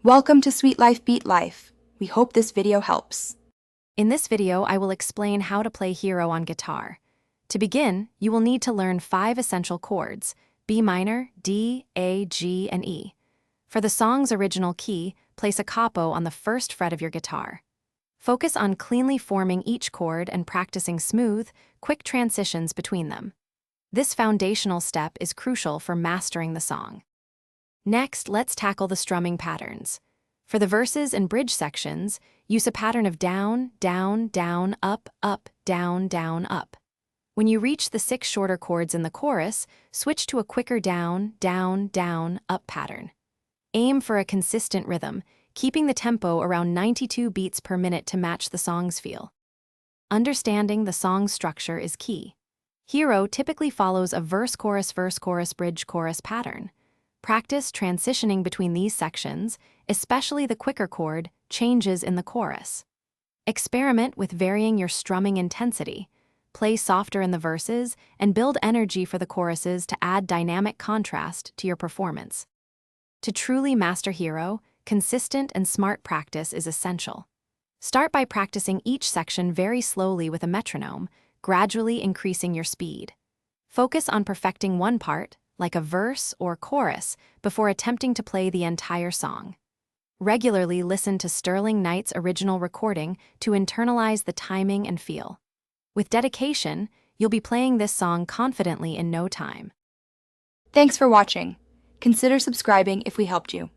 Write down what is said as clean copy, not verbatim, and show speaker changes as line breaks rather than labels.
Welcome to Sweet Life Beat Life. We hope this video helps.
In this video, I will explain how to play Hero on guitar. To begin, you will need to learn 5 essential chords: B minor, D, A, G, and E. For the song's original key, place a capo on the first fret of your guitar. Focus on cleanly forming each chord and practicing smooth, quick transitions between them. This foundational step is crucial for mastering the song. Next, let's tackle the strumming patterns. For the verses and bridge sections, use a pattern of down, down, down, up, up, down, down, up. When you reach the 6 shorter chords in the chorus, switch to a quicker down, down, down, up pattern. Aim for a consistent rhythm, keeping the tempo around 92 beats per minute to match the song's feel. Understanding the song's structure is key. Hero typically follows a verse-chorus, bridge, chorus pattern. Practice transitioning between these sections, especially the quicker chord changes in the chorus. Experiment with varying your strumming intensity. Play softer in the verses and build energy for the choruses to add dynamic contrast to your performance. To truly master Hero, consistent and smart practice is essential. Start by practicing each section very slowly with a metronome, gradually increasing your speed. Focus on perfecting one part, like a verse or chorus, before attempting to play the entire song. Regularly listen to Sterling Knight's original recording to internalize the timing and feel. With dedication, you'll be playing this song confidently in no time.
Thanks for watching. Consider subscribing if we helped you.